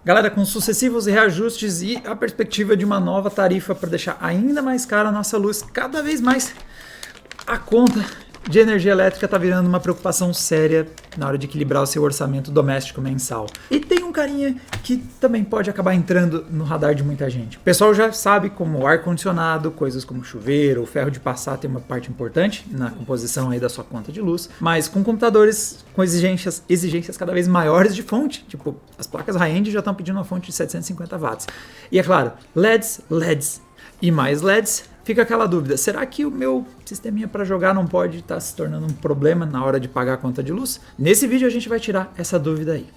Galera, com sucessivos reajustes e a perspectiva de uma nova tarifa para deixar ainda mais cara a nossa luz, cada vez mais a conta de energia elétrica está virando uma preocupação séria na hora de equilibrar o seu orçamento doméstico mensal. E tem um carinha que também pode acabar entrando no radar de muita gente. O pessoal já sabe como o ar-condicionado, coisas como chuveiro, o ferro de passar tem uma parte importante na composição aí da sua conta de luz, mas com computadores com exigências cada vez maiores de fonte, tipo, as placas high-end já estão pedindo uma fonte de 750 watts. E é claro, LEDs e mais LEDs, fica aquela dúvida, será que o meu sisteminha para jogar não pode estar se tornando um problema na hora de pagar a conta de luz? Nesse vídeo a gente vai tirar essa dúvida aí.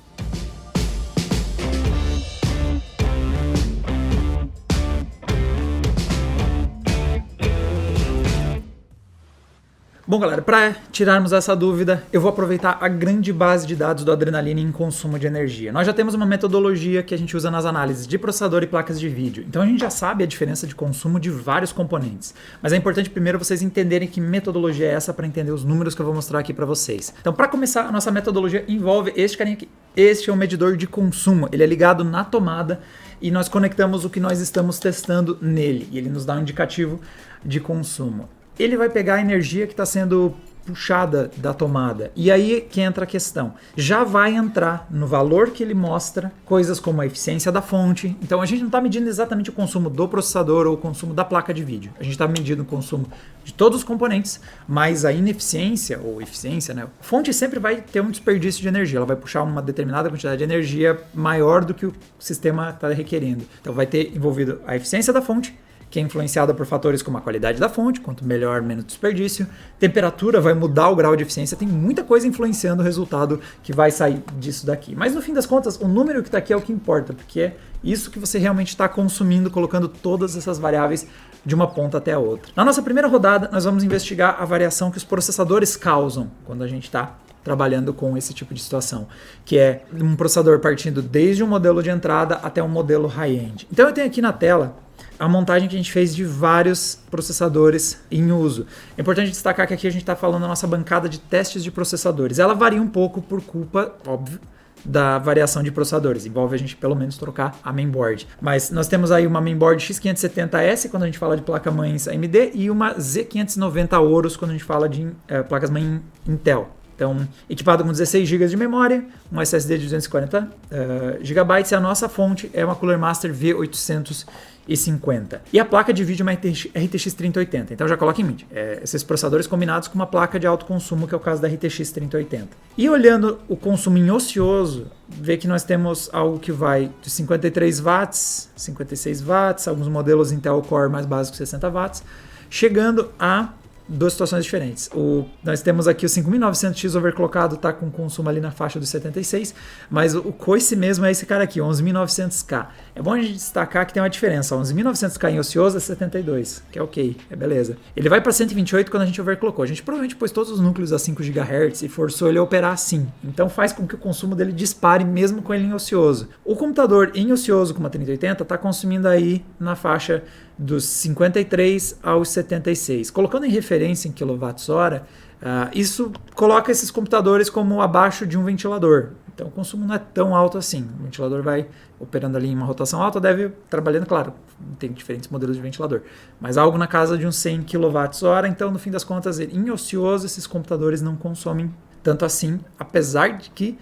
Bom, galera, para tirarmos essa dúvida, eu vou aproveitar a grande base de dados do Adrenaline em consumo de energia. Nós já temos uma metodologia que a gente usa nas análises de processador e placas de vídeo, então a gente já sabe a diferença de consumo de vários componentes. Mas é importante primeiro vocês entenderem que metodologia é essa para entender os números que eu vou mostrar aqui para vocês. Então, para começar, a nossa metodologia envolve este carinha aqui. Este é um medidor de consumo, ele é ligado na tomada e nós conectamos o que nós estamos testando nele e ele nos dá um indicativo de consumo. Ele vai pegar a energia que está sendo puxada da tomada. E aí que entra a questão. Já vai entrar no valor que ele mostra coisas como a eficiência da fonte. Então a gente não está medindo exatamente o consumo do processador ou o consumo da placa de vídeo. A gente está medindo o consumo de todos os componentes, mas a ineficiência ou eficiência, né? A fonte sempre vai ter um desperdício de energia. Ela vai puxar uma determinada quantidade de energia maior do que o sistema está requerendo. Então vai ter envolvido a eficiência da fonte, que é influenciada por fatores como a qualidade da fonte, quanto melhor, menos desperdício. Temperatura vai mudar o grau de eficiência, tem muita coisa influenciando o resultado que vai sair disso daqui. Mas no fim das contas, o número que está aqui é o que importa, porque é isso que você realmente está consumindo, colocando todas essas variáveis de uma ponta até a outra. Na nossa primeira rodada, nós vamos investigar a variação que os processadores causam quando a gente está trabalhando com esse tipo de situação, que é um processador partindo desde um modelo de entrada até um modelo high-end. Então eu tenho aqui na tela a montagem que a gente fez de vários processadores em uso. É importante destacar que aqui a gente está falando da nossa bancada de testes de processadores. Ela varia um pouco por culpa, óbvio, da variação de processadores. Envolve a gente pelo menos trocar a mainboard. Mas nós temos aí uma mainboard X570S quando a gente fala de placa-mães AMD e uma Z590 Horus quando a gente fala de placas-mães Intel. Então, equipado com 16 GB de memória, um SSD de 240 GB e a nossa fonte é uma Cooler Master V850. E a placa de vídeo é uma RTX 3080. Então já coloca em mente, esses processadores combinados com uma placa de alto consumo, que é o caso da RTX 3080. E olhando o consumo em ocioso, vê que nós temos algo que vai de 53 watts, 56 watts, alguns modelos Intel Core mais básicos 60 watts, chegando a duas situações diferentes. Nós temos aqui o 5900X overclockado, está com consumo ali na faixa dos 76, mas o coice mesmo é esse cara aqui, 11900K. É bom a gente destacar que tem uma diferença, 11900K em ocioso é 72, que é ok, é beleza. Ele vai para 128 quando a gente overclockou. A gente provavelmente pôs todos os núcleos a 5 GHz e forçou ele a operar assim. Então faz com que o consumo dele dispare mesmo com ele em ocioso. O computador em ocioso com uma 3080 está consumindo aí na faixa dos 53 aos 76. Colocando em referência em kWh, isso coloca esses computadores como abaixo de um ventilador. Então o consumo não é tão alto assim. O ventilador vai operando ali em uma rotação alta, deve trabalhando, claro, tem diferentes modelos de ventilador, mas algo na casa de uns 100 kWh. Então no fim das contas, em ocioso, esses computadores não consomem tanto assim, apesar de que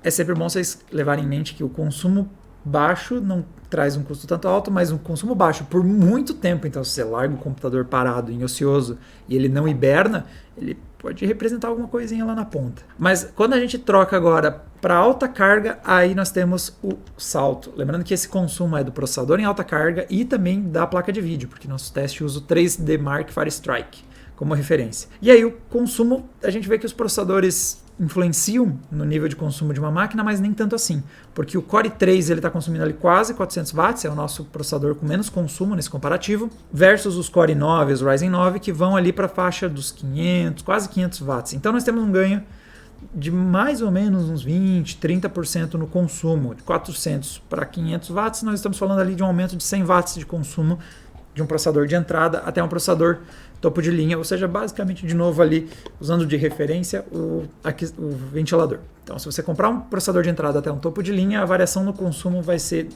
é sempre bom vocês levarem em mente que o consumo baixo não traz um custo tanto alto, mas um consumo baixo por muito tempo. Então, se você larga o computador parado em ocioso e ele não hiberna, ele pode representar alguma coisinha lá na ponta. Mas quando a gente troca agora para alta carga, aí nós temos o salto. Lembrando que esse consumo é do processador em alta carga e também da placa de vídeo, porque nosso teste usa o 3D Mark Firestrike como referência. E aí o consumo, a gente vê que os processadores influenciam no nível de consumo de uma máquina, mas nem tanto assim, porque o Core i3 ele está consumindo ali quase 400 watts, é o nosso processador com menos consumo nesse comparativo, versus os Core i9 e os Ryzen 9 que vão ali para a faixa dos 500, quase 500 watts. Então nós temos um ganho de mais ou menos uns 20, 30% no consumo, de 400 para 500 watts, nós estamos falando ali de um aumento de 100 watts de consumo de um processador de entrada até um processador topo de linha, ou seja, basicamente de novo ali, usando de referência o ventilador. Então, se você comprar um processador de entrada até um topo de linha, a variação no consumo não vai ser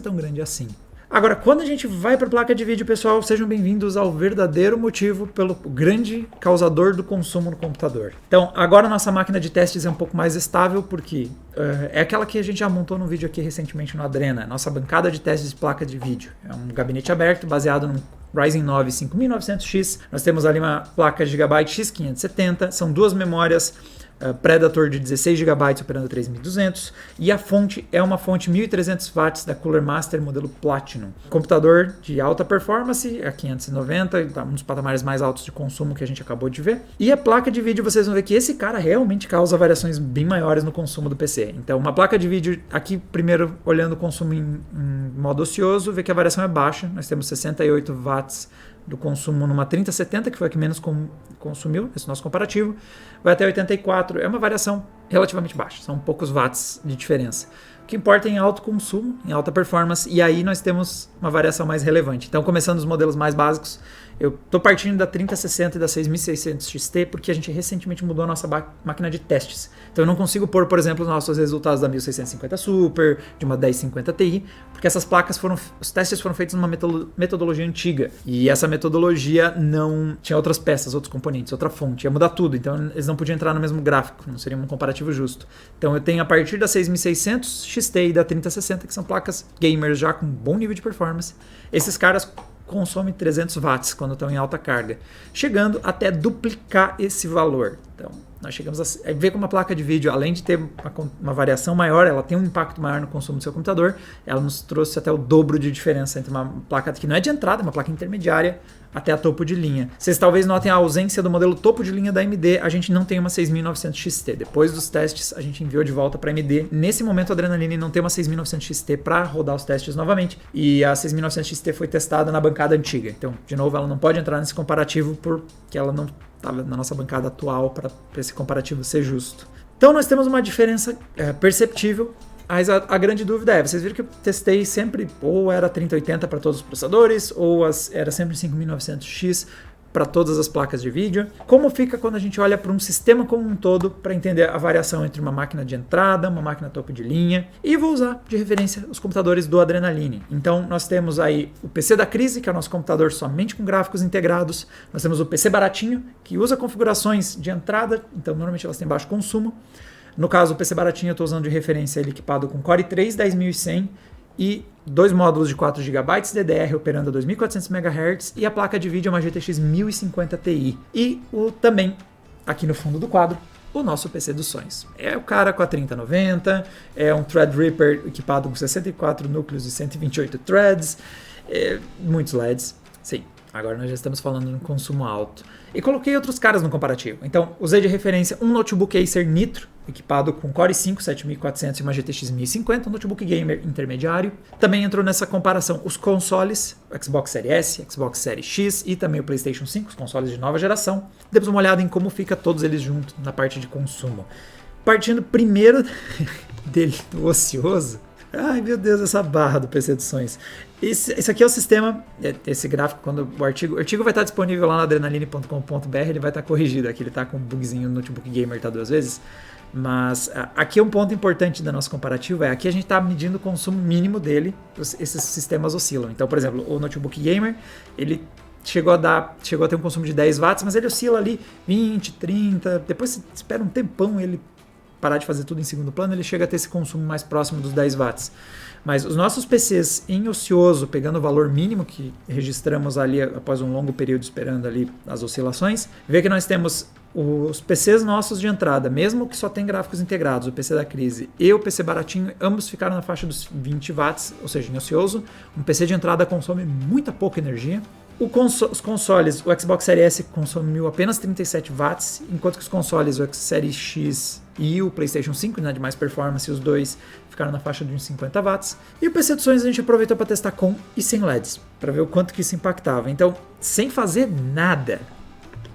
tão grande assim. Agora, quando a gente vai para a placa de vídeo, pessoal, sejam bem-vindos ao verdadeiro motivo pelo grande causador do consumo no computador. Então, agora a nossa máquina de testes é um pouco mais estável, porque é aquela que a gente já montou no vídeo aqui recentemente no Adrena, nossa bancada de testes de placa de vídeo. É um gabinete aberto, baseado no Ryzen 9 5900X. Nós temos ali uma placa Gigabyte X570, são duas memórias Predator de 16 GB operando 3200 e a fonte é uma fonte 1300 watts da Cooler Master modelo Platinum. Computador de alta performance, a 590, tá um dos patamares mais altos de consumo que a gente acabou de ver. E a placa de vídeo, vocês vão ver que esse cara realmente causa variações bem maiores no consumo do PC. Então, uma placa de vídeo, aqui primeiro olhando o consumo em modo ocioso, vê que a variação é baixa. Nós temos 68 watts do consumo numa 3070, que foi a que menos consumiu, esse nosso comparativo, vai até 84, é uma variação relativamente baixa, são poucos watts de diferença. O que importa é em alto consumo, em alta performance, e aí nós temos uma variação mais relevante. Então, começando os modelos mais básicos, eu estou partindo da 3060 e da 6600 XT, porque a gente recentemente mudou a nossa máquina de testes. Então eu não consigo pôr, por exemplo, os nossos resultados da 1650 Super, de uma 1050 Ti, porque essas placas os testes foram feitos numa metodologia antiga. E essa metodologia não tinha outras peças, outros componentes, outra fonte, ia mudar tudo. Então eles não podiam entrar no mesmo gráfico, não seria um comparativo justo. Então eu tenho a partir da 6600 XT e da 3060, que são placas gamers já com bom nível de performance. Esses caras consomem 300 watts quando estão em alta carga, chegando até duplicar esse valor. Então, nós chegamos a ver como uma placa de vídeo, além de ter uma variação maior, ela tem um impacto maior no consumo do seu computador, ela nos trouxe até o dobro de diferença entre uma placa que não é de entrada, uma placa intermediária, até a topo de linha. Vocês talvez notem a ausência do modelo topo de linha da AMD, a gente não tem uma 6900 XT. Depois dos testes, a gente enviou de volta para a AMD. Nesse momento, a Adrenaline não tem uma 6900 XT para rodar os testes novamente, e a 6900 XT foi testada na bancada antiga. Então, de novo, ela não pode entrar nesse comparativo porque ela não estava na nossa bancada atual para esse comparativo ser justo. Então nós temos uma diferença perceptível, mas a grande dúvida é, vocês viram que eu testei sempre ou era 3080 para todos os processadores, ou era sempre 5900X para todas as placas de vídeo. Como fica quando a gente olha para um sistema como um todo para entender a variação entre uma máquina de entrada, uma máquina topo de linha, e vou usar de referência os computadores do Adrenaline. Então nós temos aí o PC da Crise, que é o nosso computador somente com gráficos integrados. Nós temos o PC baratinho, que usa configurações de entrada, então normalmente elas têm baixo consumo. No caso, o PC baratinho eu estou usando de referência ele equipado com Core i3 10100 e 2 módulos de 4 GB DDR operando a 2400 MHz e a placa de vídeo é uma GTX 1050 Ti. E também, aqui no fundo do quadro, o nosso PC dos sonhos. É o cara com a 3090, é um Threadripper equipado com 64 núcleos e 128 threads, muitos LEDs, sim. Agora nós já estamos falando no consumo alto. E coloquei outros caras no comparativo. Então, usei de referência um notebook Acer Nitro, equipado com Core i5 7400 e uma GTX 1050, um notebook gamer intermediário. Também entrou nessa comparação os consoles, Xbox Series S, Xbox Series X e também o PlayStation 5, os consoles de nova geração. Demos uma olhada em como fica todos eles juntos na parte de consumo. Partindo primeiro dele, do ocioso. Ai meu Deus, essa barra do PC dos sonhos. Esse aqui é o sistema, esse gráfico, quando o artigo vai estar disponível lá na adrenaline.com.br, ele vai estar corrigido, aqui ele está com um bugzinho no notebook gamer, está 2 vezes, mas aqui é um ponto importante da nossa comparativa, aqui a gente está medindo o consumo mínimo dele, esses sistemas oscilam. Então, por exemplo, o notebook gamer, ele chegou a ter um consumo de 10 watts, mas ele oscila ali 20, 30, depois você espera um tempão ele parar de fazer tudo em segundo plano, ele chega a ter esse consumo mais próximo dos 10 watts. Mas os nossos PCs em ocioso, pegando o valor mínimo que registramos ali após um longo período esperando ali as oscilações, vê que nós temos os PCs nossos de entrada, mesmo que só tem gráficos integrados, o PC da Crise e o PC baratinho, ambos ficaram na faixa dos 20 watts, ou seja, em ocioso. Um PC de entrada consome muita pouca energia. Os consoles, o Xbox Series S consumiu apenas 37 watts, enquanto que os consoles, o Series X e o PlayStation 5, né, de mais performance, os dois ficaram na faixa de uns 50 watts. E o PC dos sonhos a gente aproveitou para testar com e sem LEDs, para ver o quanto que isso impactava. Então, sem fazer nada,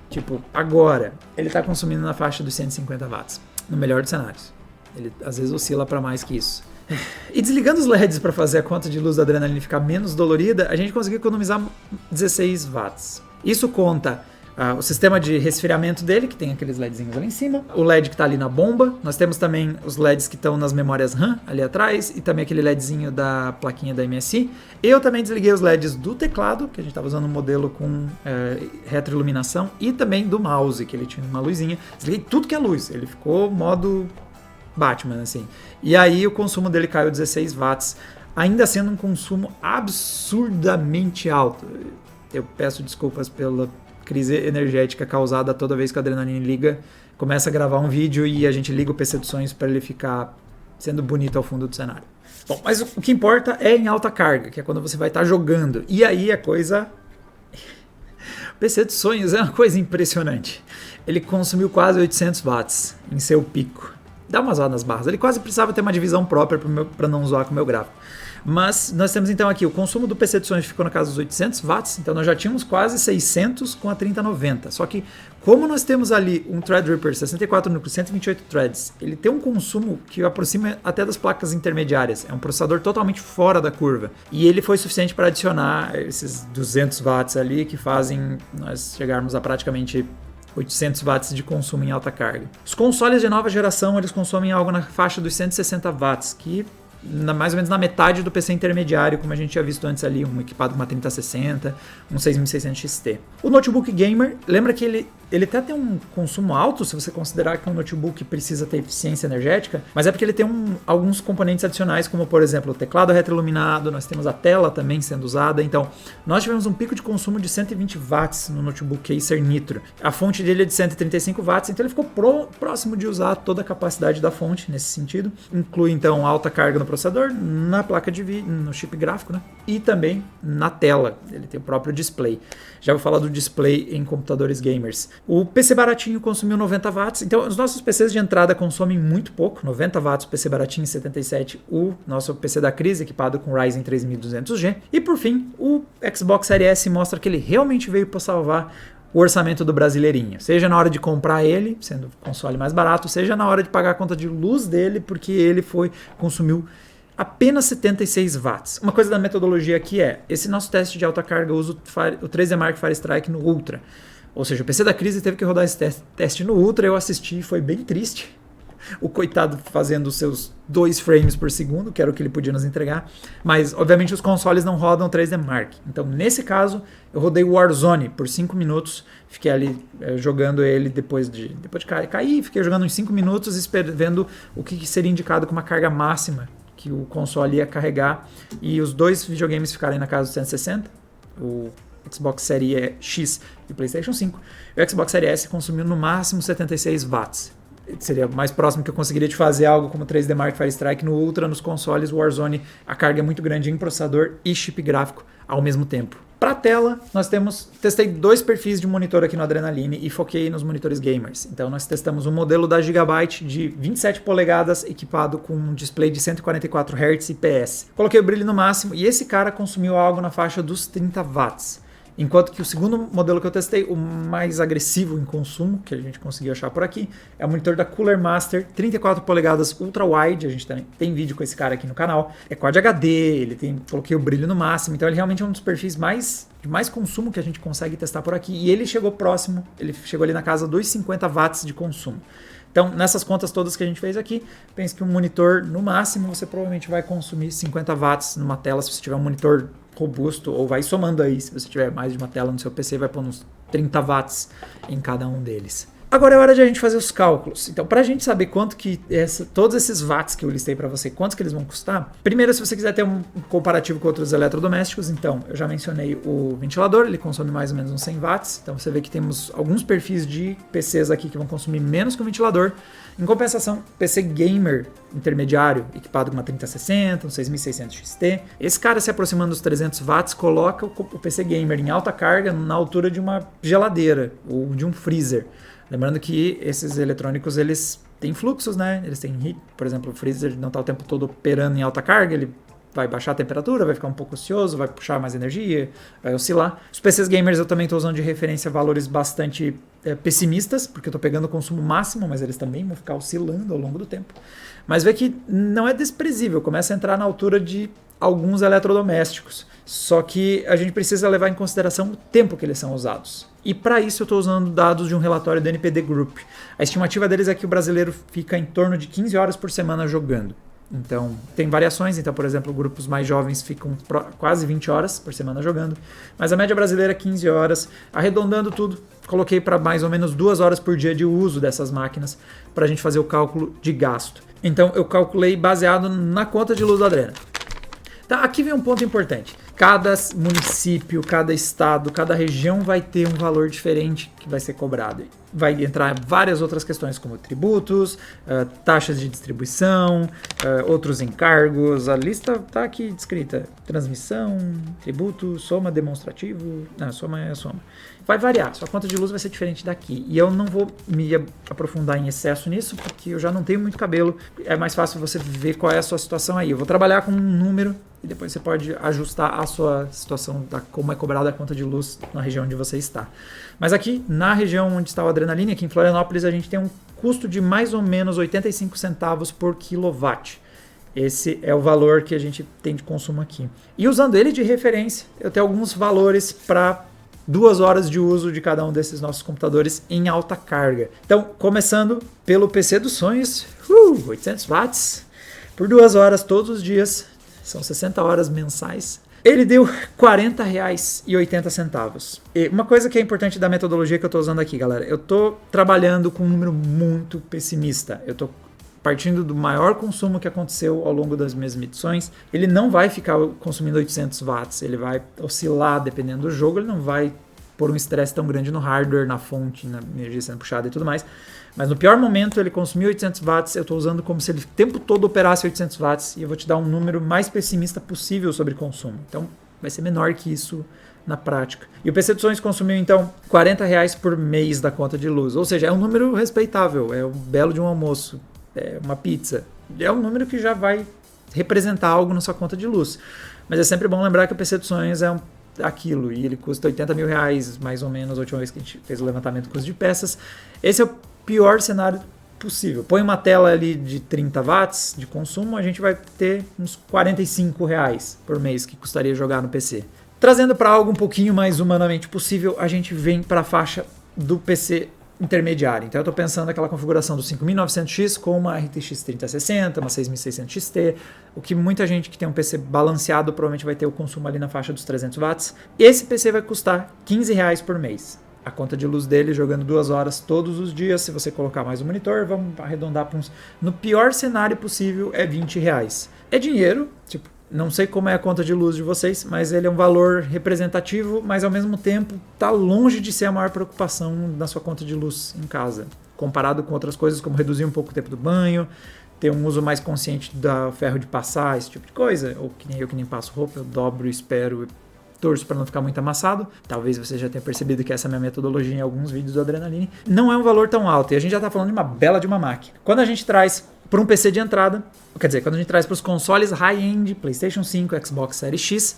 tipo, agora, ele está consumindo na faixa dos 150 watts, no melhor dos cenários. Ele às vezes oscila para mais que isso. E desligando os LEDs para fazer a conta de luz da Adrenaline ficar menos dolorida, a gente conseguiu economizar 16 watts. Isso conta o sistema de resfriamento dele, que tem aqueles LEDzinhos ali em cima, o LED que está ali na bomba, nós temos também os LEDs que estão nas memórias RAM ali atrás, e também aquele LEDzinho da plaquinha da MSI. Eu também desliguei os LEDs do teclado, que a gente estava usando um modelo com retroiluminação, e também do mouse, que ele tinha uma luzinha. Desliguei tudo que é luz, ele ficou modo Batman, assim. E aí o consumo dele caiu 16 watts, ainda sendo um consumo absurdamente alto. Eu peço desculpas pela crise energética causada toda vez que a Adrenaline liga, começa a gravar um vídeo e a gente liga o PC dos sonhos para ele ficar sendo bonito ao fundo do cenário. Bom, mas o que importa é em alta carga, que é quando você vai estar jogando. E aí a coisa... O PC dos sonhos é uma coisa impressionante. Ele consumiu quase 800 watts em seu pico. Dá uma zoada nas barras. Ele quase precisava ter uma divisão própria para não zoar com o meu gráfico. Mas nós temos então aqui, o consumo do PC de sonhos ficou na casa dos 800 watts, então nós já tínhamos quase 600 com a 3090. Só que como nós temos ali um Threadripper 64 núcleos, 128 threads, ele tem um consumo que aproxima até das placas intermediárias. É um processador totalmente fora da curva. E ele foi suficiente para adicionar esses 200 watts ali que fazem nós chegarmos a praticamente 800 watts de consumo em alta carga. Os consoles de nova geração, eles consomem algo na faixa dos 160 watts, que mais ou menos na metade do PC intermediário, como a gente tinha visto antes ali, um equipado com uma 3060, um 6600 XT. O notebook gamer, lembra que ele até tem um consumo alto, se você considerar que um notebook precisa ter eficiência energética, mas é porque ele tem alguns componentes adicionais, como por exemplo o teclado retroiluminado, nós temos a tela também sendo usada, então nós tivemos um pico de consumo de 120 watts no notebook Acer Nitro. A fonte dele é de 135 watts, então ele ficou próximo de usar toda a capacidade da fonte nesse sentido. Inclui então alta carga no processador, na placa de vídeo, no chip gráfico, né? E também na tela, ele tem o próprio display. Já vou falar do display em computadores gamers. O PC baratinho consumiu 90 watts, então os nossos PCs de entrada consomem muito pouco, 90 watts o PC baratinho 77, o nosso PC da crise equipado com Ryzen 3200G. E por fim, o Xbox Series S mostra que ele realmente veio para salvar o orçamento do brasileirinho, seja na hora de comprar ele, sendo o console mais barato, seja na hora de pagar a conta de luz dele, porque ele consumiu apenas 76 watts. Uma coisa da metodologia aqui é, esse nosso teste de alta carga usa o 3D Mark Firestrike no Ultra, ou seja, o PC da crise teve que rodar esse teste no Ultra, eu assisti, foi bem triste. O coitado fazendo os seus 2 frames por segundo, que era o que ele podia nos entregar. Mas, obviamente, os consoles não rodam 3D Mark. Então, nesse caso, eu rodei o Warzone por 5 minutos. Fiquei ali jogando ele depois de cair. Fiquei jogando uns 5 minutos, vendo o que seria indicado como uma carga máxima que o console ia carregar. E os dois videogames ficaram na casa dos 160. O Xbox Series X e o PlayStation 5. O Xbox Series S consumiu no máximo 76 watts. Seria mais próximo que eu conseguiria de fazer algo como 3D Mark Firestrike no Ultra, nos consoles Warzone, a carga é muito grande em processador e chip gráfico ao mesmo tempo. Para a tela, testei 2 perfis de monitor aqui no Adrenaline e foquei nos monitores gamers. Então nós testamos um modelo da Gigabyte de 27 polegadas equipado com um display de 144 Hz IPS. Coloquei o brilho no máximo e esse cara consumiu algo na faixa dos 30 watts. Enquanto que o segundo modelo que eu testei, o mais agressivo em consumo, que a gente conseguiu achar por aqui, é o monitor da Cooler Master, 34 polegadas Ultra Wide, a gente também tem vídeo com esse cara aqui no canal, é Quad HD, coloquei o brilho no máximo, então ele realmente é um dos perfis de mais consumo que a gente consegue testar por aqui, e ele chegou ali na casa dos 50 watts de consumo. Então, nessas contas todas que a gente fez aqui, pense que um monitor, no máximo, você provavelmente vai consumir 50 watts numa tela, se você tiver um monitor robusto, ou vai somando aí, se você tiver mais de uma tela no seu PC, vai pôr uns 30 watts em cada um deles. Agora é hora de a gente fazer os cálculos. Então, para a gente saber quanto que todos esses watts que eu listei para você, quantos que eles vão custar, primeiro, se você quiser ter um comparativo com outros eletrodomésticos, então, eu já mencionei o ventilador, ele consome mais ou menos uns 100 watts, então você vê que temos alguns perfis de PCs aqui que vão consumir menos que o ventilador. Em compensação, PC gamer intermediário, equipado com uma 3060, um 6600 XT, esse cara se aproximando dos 300 watts, coloca o PC gamer em alta carga na altura de uma geladeira ou de um freezer. Lembrando que esses eletrônicos, eles têm fluxos, né? Eles têm heat, por exemplo, o freezer não está o tempo todo operando em alta carga, ele vai baixar a temperatura, vai ficar um pouco ocioso, vai puxar mais energia, vai oscilar. Os PCs gamers eu também estou usando de referência valores bastante pessimistas, porque eu estou pegando o consumo máximo, mas eles também vão ficar oscilando ao longo do tempo. Mas vê que não é desprezível, começa a entrar na altura de alguns eletrodomésticos. Só que a gente precisa levar em consideração o tempo que eles são usados. E para isso eu estou usando dados de um relatório do NPD Group. A estimativa deles é que o brasileiro fica em torno de 15 horas por semana jogando. Então, tem variações. Então, por exemplo, grupos mais jovens ficam quase 20 horas por semana jogando. Mas a média brasileira é 15 horas. Arredondando tudo, coloquei para mais ou menos 2 horas por dia de uso dessas máquinas para a gente fazer o cálculo de gasto. Então, eu calculei baseado na conta de luz da Adrena. Tá, aqui vem um ponto importante. Cada município, cada estado, cada região vai ter um valor diferente que vai ser cobrado. Vai entrar várias outras questões, como tributos, taxas de distribuição, outros encargos. A lista está aqui descrita. Transmissão, tributo, soma demonstrativo. Não, soma é soma. Vai variar, sua conta de luz vai ser diferente daqui. E eu não vou me aprofundar em excesso nisso, porque eu já não tenho muito cabelo. É mais fácil você ver qual é a sua situação aí. Eu vou trabalhar com um número e depois você pode ajustar a sua situação, como é cobrada a conta de luz na região onde você está. Mas aqui, na região onde está o Adrenaline, aqui em Florianópolis, a gente tem um custo de mais ou menos 85 centavos por quilowatt. Esse é o valor que a gente tem de consumo aqui. E usando ele de referência, eu tenho alguns valores para 2 horas de uso de cada um desses nossos computadores em alta carga. Então, começando pelo PC dos sonhos, 800 watts, por 2 horas todos os dias, são 60 horas mensais. Ele deu R$ 40,80. E uma coisa que é importante da metodologia que eu estou usando aqui, galera, eu estou trabalhando com um número muito pessimista. Eu estou partindo do maior consumo que aconteceu ao longo das minhas medições. Ele não vai ficar consumindo 800 watts, ele vai oscilar dependendo do jogo, ele não vai pôr um estresse tão grande no hardware, na fonte, na energia sendo puxada e tudo mais. Mas no pior momento ele consumiu 800 watts, eu estou usando como se ele o tempo todo operasse 800 watts e eu vou te dar um número mais pessimista possível sobre consumo. Então vai ser menor que isso na prática. E o PC dos sonhos consumiu então R$ 40 por mês da conta de luz, ou seja, é um número respeitável, é um belo de um almoço, é uma pizza, é um número que já vai representar algo na sua conta de luz. Mas é sempre bom lembrar que o PC dos sonhos é aquilo, e ele custa R$ 80 mil, mais ou menos, a última vez que a gente fez o levantamento do custo de peças. Esse é o pior cenário possível. Põe uma tela ali de 30 watts de consumo, a gente vai ter uns R$ 45 por mês que custaria jogar no PC. Trazendo para algo um pouquinho mais humanamente possível, a gente vem para a faixa do PC intermediário. Então eu estou pensando naquela configuração do 5900X com uma RTX 3060, uma 6600 XT, o que muita gente que tem um PC balanceado provavelmente vai ter o consumo ali na faixa dos 300 watts. Esse PC vai custar R$ 15 por mês. A conta de luz dele jogando 2 horas todos os dias, se você colocar mais um monitor, vamos arredondar para uns... No pior cenário possível é R$ 20. É dinheiro, tipo, não sei como é a conta de luz de vocês, mas ele é um valor representativo, mas ao mesmo tempo está longe de ser a maior preocupação na sua conta de luz em casa. Comparado com outras coisas como reduzir um pouco o tempo do banho, ter um uso mais consciente do ferro de passar, esse tipo de coisa, ou que nem eu que nem passo roupa, eu dobro, espero, torço para não ficar muito amassado. Talvez você já tenha percebido que essa é a minha metodologia em alguns vídeos do Adrenaline. Não é um valor tão alto e a gente já está falando de uma bela de uma máquina. Quando a gente traz para um PC de entrada, quer dizer, quando a gente traz para os consoles high-end, PlayStation 5, Xbox Series X,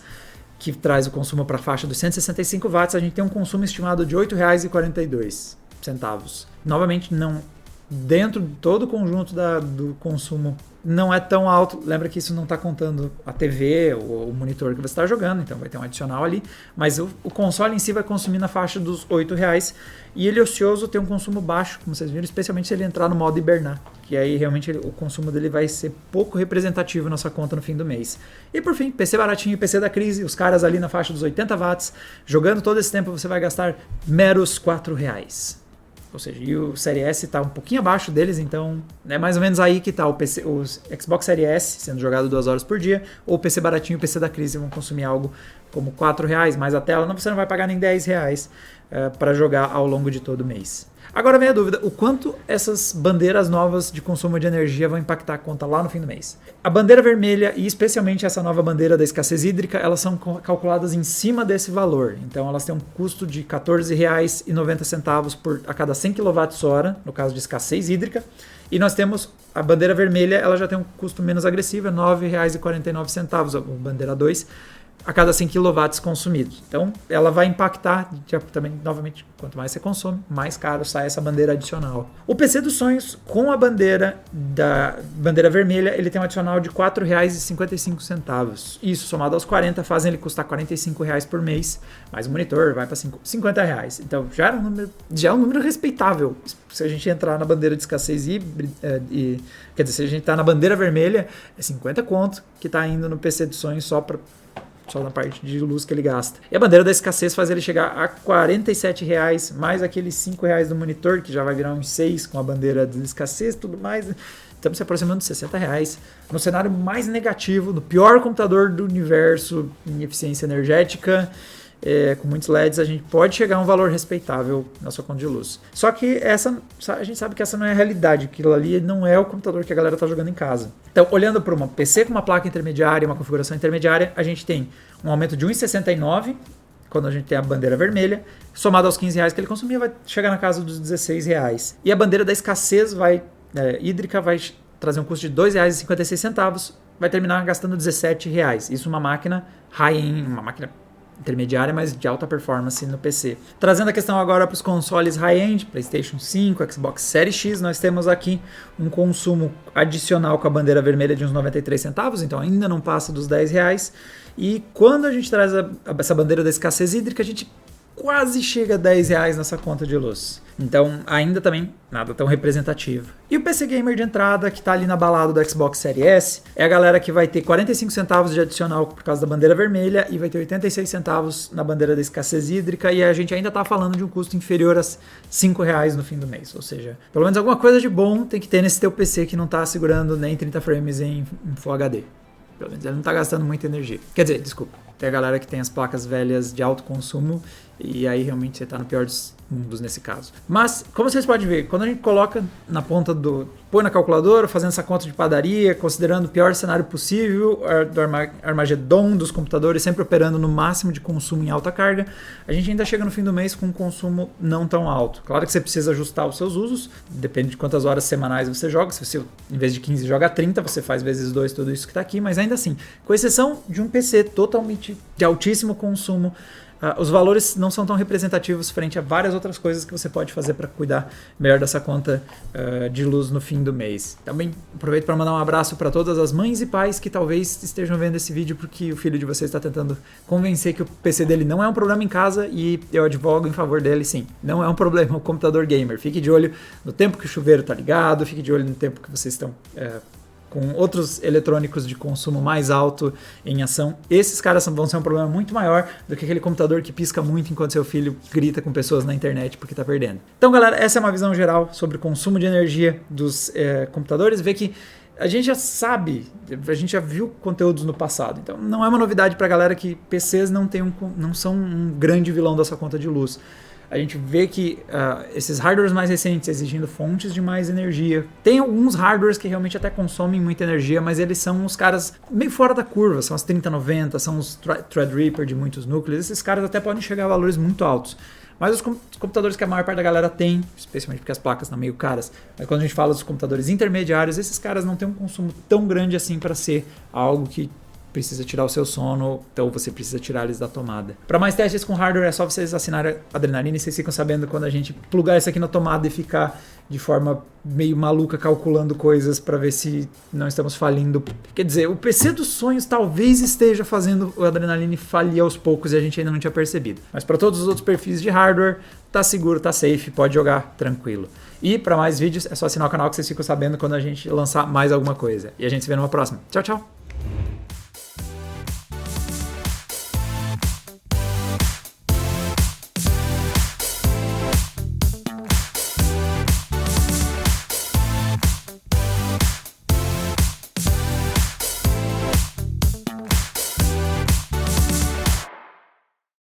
que traz o consumo para a faixa dos 165 watts, a gente tem um consumo estimado de R$ 8,42. Novamente, não, dentro de todo o conjunto do consumo, não é tão alto. Lembra que isso não está contando a TV ou o monitor que você está jogando, então vai ter um adicional ali. Mas o console em si vai consumir na faixa dos R$ 8,00 e ele ocioso tem um consumo baixo, como vocês viram, especialmente se ele entrar no modo hibernar, que aí realmente o consumo dele vai ser pouco representativo na sua conta no fim do mês. E por fim, PC baratinho, PC da crise, os caras ali na faixa dos 80 watts, jogando todo esse tempo você vai gastar meros R$ 4,00. Ou seja, e o Series S está um pouquinho abaixo deles, então é mais ou menos aí que está o Xbox Series S sendo jogado 2 horas por dia, ou o PC baratinho e o PC da crise vão consumir algo como R$ 4,00 mais a tela, você não vai pagar nem R$ 10 para jogar ao longo de todo o mês. Agora vem a dúvida, o quanto essas bandeiras novas de consumo de energia vão impactar a conta lá no fim do mês? A bandeira vermelha e especialmente essa nova bandeira da escassez hídrica, elas são calculadas em cima desse valor. Então elas têm um custo de R$ 14,90 a cada 100 kWh, no caso de escassez hídrica. E nós temos a bandeira vermelha, ela já tem um custo menos agressivo, é R$ 9,49, a bandeira 2, a cada 100 kW consumidos. Então, ela vai impactar também, novamente, quanto mais você consome, mais caro sai essa bandeira adicional. O PC dos sonhos, com a bandeira vermelha, ele tem um adicional de R$ 4,55. Isso, somado aos 40, fazem ele custar R$ 45 por mês, mais o monitor vai para R$ 50. Então, já é um número respeitável. Se a gente entrar na bandeira de escassez quer dizer, se a gente tá na bandeira vermelha, é 50 conto que tá indo no PC dos sonhos só na parte de luz que ele gasta. E a bandeira da escassez faz ele chegar a R$ 47, mais aqueles R$ 5 do monitor, que já vai virar uns 6 com a bandeira da escassez e tudo mais. Estamos se aproximando de R$ 60. No cenário mais negativo, no pior computador do universo em eficiência energética, com muitos LEDs, a gente pode chegar a um valor respeitável na sua conta de luz. Só que a gente sabe que essa não é a realidade, aquilo ali não é o computador que a galera está jogando em casa. Então, olhando para uma PC com uma placa intermediária, uma configuração intermediária, a gente tem um aumento de 1,69 quando a gente tem a bandeira vermelha, somado aos R$ 15 que ele consumia, vai chegar na casa dos R$ 16. E a bandeira da escassez hídrica vai trazer um custo de R$ 2,56, vai terminar gastando R$ 17. Isso uma máquina high-end, uma máquina intermediária, mas de alta performance no PC. Trazendo a questão agora para os consoles high-end, PlayStation 5, Xbox Series X, nós temos aqui um consumo adicional com a bandeira vermelha de uns 93 centavos, então ainda não passa dos R$ 10. E quando a gente traz essa bandeira da escassez hídrica, a gente quase chega a R$ 10 nessa conta de luz. Então, ainda também nada tão representativo. E o PC Gamer de entrada, que está ali na balada do Xbox Series S, é a galera que vai ter 45 centavos de adicional por causa da bandeira vermelha e vai ter 86 centavos na bandeira da escassez hídrica, e a gente ainda está falando de um custo inferior a R$ 5 no fim do mês. Ou seja, pelo menos alguma coisa de bom tem que ter nesse teu PC que não está segurando nem 30 frames em Full HD. Pelo menos ele não está gastando muita energia. Quer dizer, desculpa, tem a galera que tem as placas velhas de alto consumo e aí realmente você está no pior dos mundos nesse caso. Mas, como vocês podem ver, quando a gente coloca na ponta põe na calculadora, fazendo essa conta de padaria, considerando o pior cenário possível, do Armagedon dos computadores, sempre operando no máximo de consumo em alta carga, a gente ainda chega no fim do mês com um consumo não tão alto. Claro que você precisa ajustar os seus usos, depende de quantas horas semanais você joga. Se você, em vez de 15, joga 30, você faz vezes 2 tudo isso que está aqui, mas ainda assim, com exceção de um PC totalmente de altíssimo consumo, os valores não são tão representativos frente a várias outras coisas que você pode fazer para cuidar melhor dessa conta de luz no fim do mês. Também aproveito para mandar um abraço para todas as mães e pais que talvez estejam vendo esse vídeo porque o filho de vocês está tentando convencer que o PC dele não é um problema em casa, e eu advogo em favor dele, sim. Não é um problema o computador gamer. Fique de olho no tempo que o chuveiro está ligado, fique de olho no tempo que vocês estão com outros eletrônicos de consumo mais alto em ação. Esses caras vão ser um problema muito maior do que aquele computador que pisca muito enquanto seu filho grita com pessoas na internet porque está perdendo. Então, galera, essa é uma visão geral sobre o consumo de energia dos computadores. Vê que a gente já sabe, a gente já viu conteúdos no passado. Então, não é uma novidade para a galera que PCs não são um grande vilão da sua conta de luz. A gente vê que esses hardwares mais recentes exigindo fontes de mais energia. Tem alguns hardwares que realmente até consomem muita energia, mas eles são os caras meio fora da curva. São as 3090, são os Threadripper de muitos núcleos. Esses caras até podem chegar a valores muito altos. Mas os computadores que a maior parte da galera tem, especialmente porque as placas estão meio caras, mas quando a gente fala dos computadores intermediários, esses caras não têm um consumo tão grande assim para ser algo que precisa tirar o seu sono, então você precisa tirar eles da tomada. Para mais testes com hardware é só vocês assinarem a Adrenalina, e vocês ficam sabendo quando a gente plugar isso aqui na tomada e ficar de forma meio maluca calculando coisas para ver se não estamos falindo. Quer dizer, o PC dos sonhos talvez esteja fazendo o Adrenaline falir aos poucos e a gente ainda não tinha percebido. Mas para todos os outros perfis de hardware, tá seguro, tá safe, pode jogar tranquilo. E para mais vídeos é só assinar o canal que vocês ficam sabendo quando a gente lançar mais alguma coisa. E a gente se vê numa próxima. Tchau, tchau!